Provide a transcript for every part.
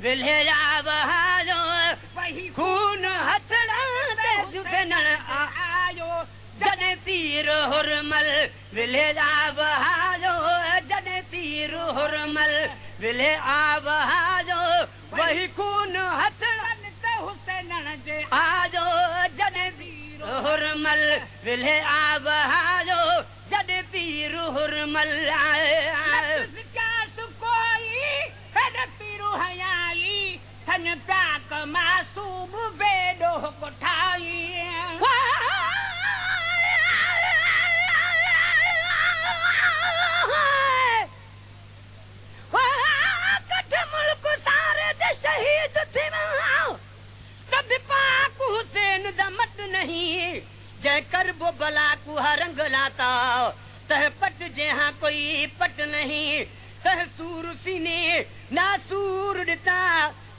विले बहारो वही खून हथड़ा ते सुथनण आयो जॾहिं तीर हुरमल विले बहारो जॾहिं तीर हुरमल विले बहारो वही खून हथड़ा ते हुसैनण जे आजो जॾहिं तीर हुरमल विले बहारो जॾहिं तीर हुरमल नफ़्स कोई हेॾ तीरू हयाई थन प्याक मासूम बेॾो कोठाई कठ मुल्क सारे दे शहीद थी वञा तब पाक हुसैन दा मट नहीं जै करबो भला कुहा रंग लाता तह पट जहाँ कोई पट नहीं तह सूर सीने नासूर दिता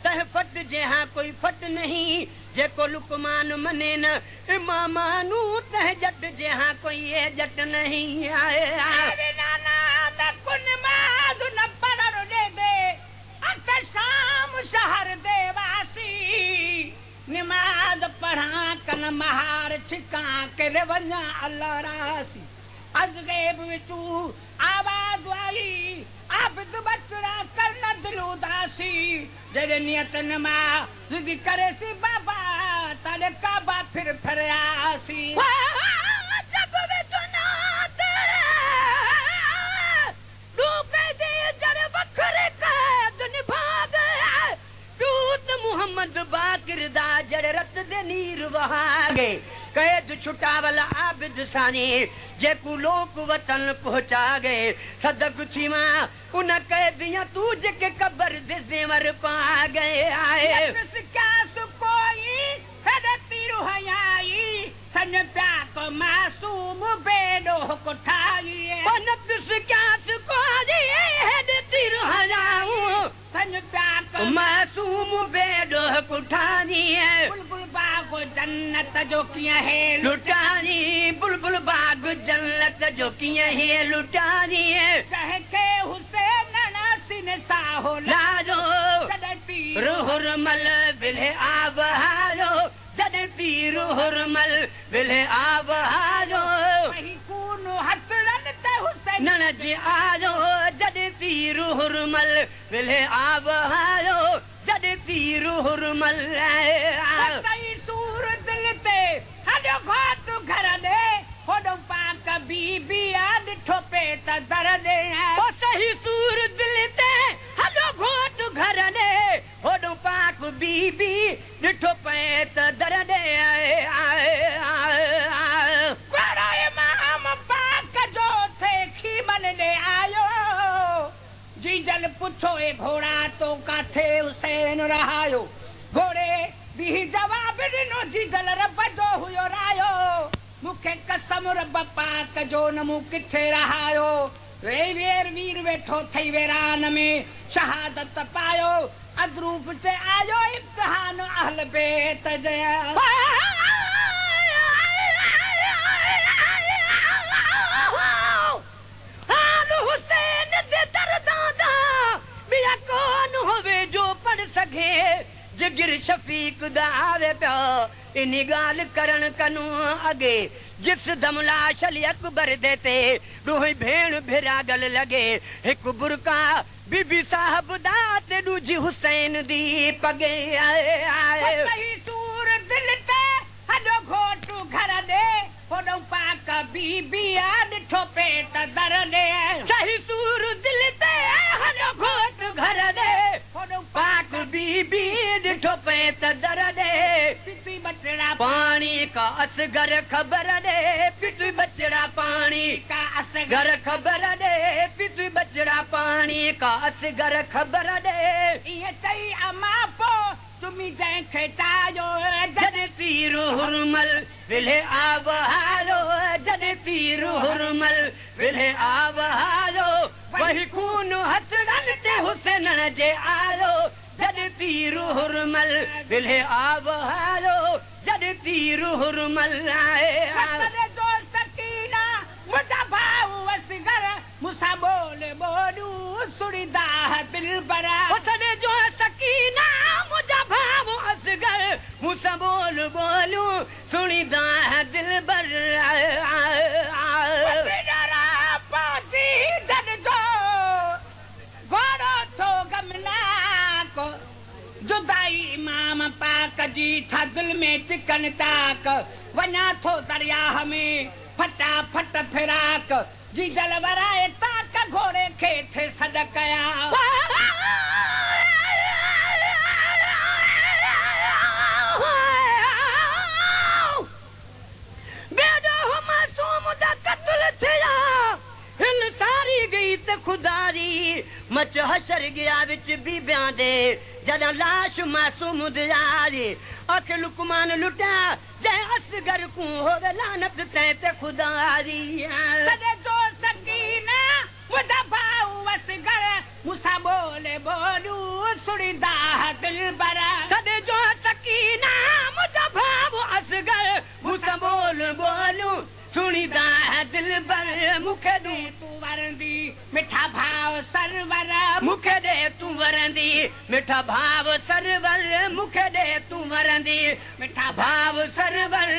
तह फट जहाँ कोई फट नहीं जेको लुकमान मने न इमामानू तह जट जहाँ कोई ये जट नहीं आए अरे नाना मैं कुन माज न पढ़ो दे दे अत शाम शहर देवासी नमाज पढ़ा कन महार छिका के वञा अल्लाह रासी अज़गैब विचू आवाज आई आबिद बचड़ा करना दिलुदासी जड़े नियत नमा जिदी करे सी बाबा तारे काबा फिर आसी जग विचू नात तू कहदे जड़ बखरे कैद निभा गए दूत मोहम्मद बाकिर दा जड़ रत दे नीर वहागे कैद छुटावल आबिद सानी जेकू लोक वतन पहुंचा गए सदक थीमा उन कैदियां तू जेके कब्र दे ज़ेवर पा गए आए क्या कोई हेॾ तीरू हयाई सन प्याक मासूम बेॾो कोठाई नफ़्स क्या कोई हेॾ तीर हयाऊं सन प्याक मासूम बेॾो कोठाई बुलबुल बाग जन्नत जो कीअं है लुटानी बुलबुल बाग जन्नत जो कीअं है लुटानी जंहिंखे हुसैन नासिन साहो लाजो जॾहिं तीर रुहरमल विले बहारो जॾहिं तीर हुरमल विले बहारो वही खून हथड़नि ते हुसैन नण जे आजो जॾहिं तीर हुरमल विले बहारो जॾहिं तीर हुरमल सही सूर दिल ते हॾो घाट घर ॾे होॾो पाक बीबी ॾिठो पेट दर ॾे ओ सही सूर दिल ते हॾो घोट घर ॾे होॾो पाक बीबी ॾिठो पेट दर ॾे कहिड़ो इमाम पाक जो थे खीमन ॾे आयो जीजल पुछो ए घोड़ा तो काथे हुसैन रहायो घोड़े भी जवाब ॾिनो जीजल रब जो हुयो रायो मूंखे कसम रब पाक जो न मूं किथे रहायो वेर वीर वेठो थई वेरान में शहादत पायो अदरूप ते आयो इम्तिहान अहल बेत जया हुसैन दे दर्दां दा ॿिया कोन होवे जो पढ़ सघे जिगर शफीक दा आवे पियो इन ॻाल्हि करण कनू अॻे जिस दम लाश अली अकबर देते ॾोही भेण भिरागल लॻे हिकु बुरका बीबी साहब दा ते ॾूजी हुसैन दी पगे आए सही सूर दिल ते हॾो घोटू घर ॾे होॾो पाक बीबी ॾिठो पेट दर ॾे सही सूर दिल ते हॾो घोट घर ॾे होॾो पाक बीबी ॾिठो पेट दर ॾे पिती बचड़ा पानी का असगर खबर दे पितु बचड़ा पानी का असगर घर खबर दे पितु बचड़ा पानी का असगर खबर दे ये तई अमा पो तुमी जंहिंखे चायो जॾहिं तीर हुरमल विले बहारो जॾहिं तीर हुरमल विले बहारो वही खून हथड़नि ते हुसैन जे आयो जॾहिं तीर हुरमल विले बहारो जॾहिं तीर हुरमल जो सकीना मुंहिंजा भाऊ असगर मूंसां ॿोल ॿोलू सुड़ीदा दिल बरा जो सकीना बोल बोलूं सुनीदा है दिल बर जुदाई इमाम पाक जी था दिल में चिकन चाक वञा थो दरियाह में फटाफट फिराक जी जल वराए ताक घोड़े खे थे सॾ कया खुदारी मच हशर गया विच बीबियां दे जदा लाश मासूम दियारी अख लुकमान लुटा जै असगर को होवे लानत ते खुदारी सदे तो सकीना मुदा भाऊ असगर मुसा बोले बोलू सुड़ीदा दिल बरा सदे जो सकीना मुदा भाऊ असगर मुसा बोल बोलू सुनीदा है दिल बर मुखे दू तू वरंदी मिठा भाव सरवर मुखे दे तू वरंदी मिठा भाव सरवर मुखे दे तू वरंदी मिठा भाव सरवर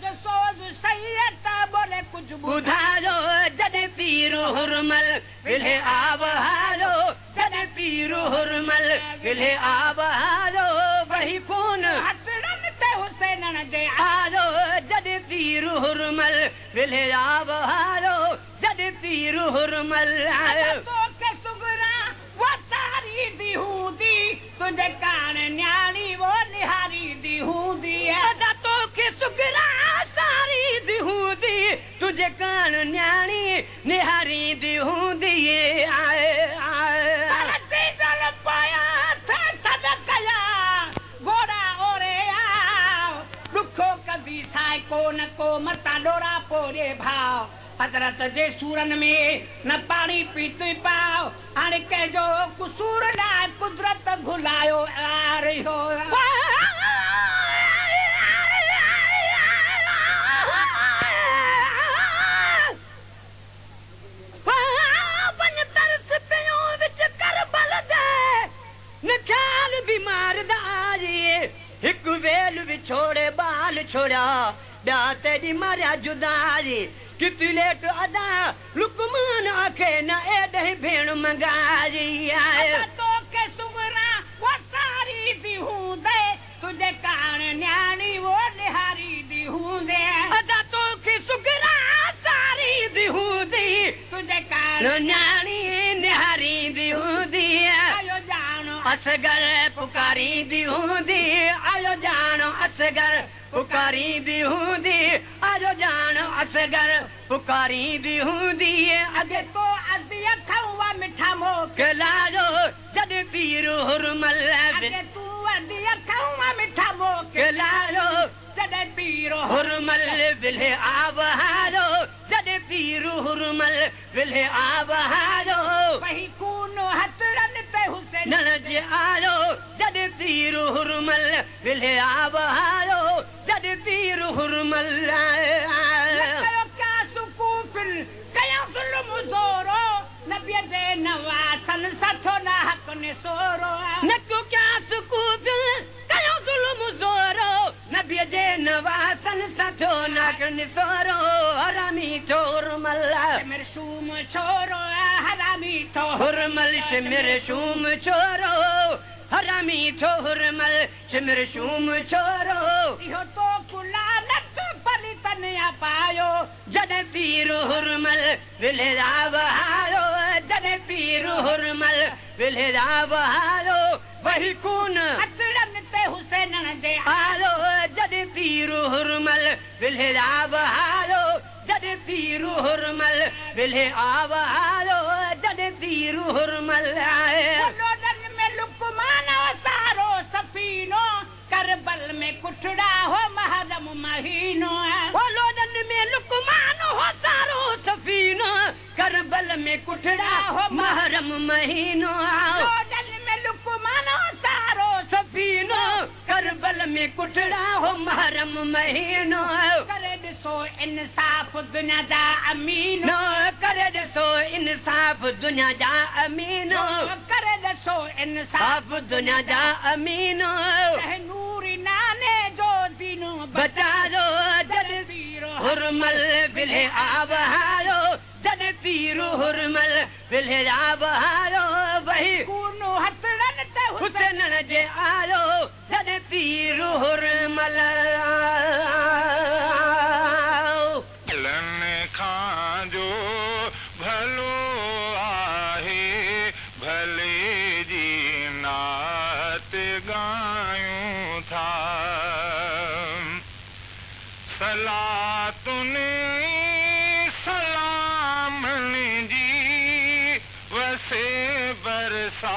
जो सोज सैयद बोले कुछ बुधारो जदे तीर हुरमल विले आव हारो जदे तीर हुरमल विले आव हारो वही खून हथड़न ते हुसैनन जे आरो जदे तीर हुरमल विले आव हारो जदे तीर हुरमल तो के सुगरा वो सारी दी हूंदी तुझे कान न्याणी वो निहारी दी हूंदी है तो के सुगरा सारी दी हूंदी तुझे कान न्याणी निहारी दी हूंदी आए आए चल पाया थे सद कया घोड़ा ओरे आओ दुखो कदी साई को न को मता डोरा पोरे भाव हजरत जे सूरन में न पानी पीते पाओ हाणे कहिजो कुसूर ना कुदरत भुलायो आ रहियो हिकु वेल विछोड़े बाल छोड़ा ॿिया तेरी मारिया जुदारी किती लेट अदा लुकमान आखे न एॾे भेण मंगारी आहे तो के सुगरा वो सारी दी हूंदे तुझे कान न्याणी वो निहारी दी हूंदे अदा तो के सुगरा सारी दी हूंदी तुझे कान न्याणी निहारी दी हूंदी आयो जानो असगर पुकारी दी हूंदी आयो जानो असगर पुकारी दी हूंदी आयो जानो असगर पुकारी दी हूंदी अगे तो अदिया खावा मिठा मोकलायो जॾहिं तीर हुरमल अगे तू अदिया खावा मिठा मोकलायो जॾहिं तीर हुरमल विले आव हारो जॾहिं तीर हुरमल विले आव हारो वही खून हथड़न ते हुसैन न जे आयो जॾहिं तीर हुरमल विले आव हारो जॾहिं तीर हुरमल क्या सुकूफिल कया ज़ुल्म ज़ोरो नबी जे नवासन सथो ना हक ने सोरो न तू क्या सुकूफिल कया ज़ुल्म ज़ोरो नबी जे नवासन सथो ना हक ने सोरो हरामी थो हुरमल मेरे शूम छोरो हरामी थो हुरमल मेरे शूम छोरो हरामी थो हुरमल सिमर शूम छोरो इहो तो कुलानत पली तनिया पायो जॾहिं तीर हुरमल विले आव हारो जॾहिं तीर हुरमल विले आव हारो वही खून हथड़न ते हुसैनन जे हारो जॾहिं तीर हुरमल विले आव हारो जॾहिं तीर हुरमल विले आव हारो जॾहिं तीर हुरमल लुकमानो सारो सफीनो करबल में कुठड़ा हो महरम महीनो वो लोडन में लुकमानो हो सारो सफीनो करबल में कुठड़ा हो महरम महीनो लोडन में लुकमानो सारो सफीनो करबल में कुठड़ा हो महरम महीनो करे ॾिसो इंसाफ दुनिया जा अमीनो करे ॾिसो इंसाफ दुनिया जा अमीनो करे ॾिसो इंसाफ दुनिया जा अमीनो नूरी नाने जो दीन हुरमल विले आबहायो जॾहिं तीर हुरमल विले आबहायो वही कूनो हथड़न ते हुसैनन जे आयो जॾहिं तीर हुरमल खां जो भलो आहे भले जी नात ॻायूं था सलातुनि सलामनि जी वसे बरसा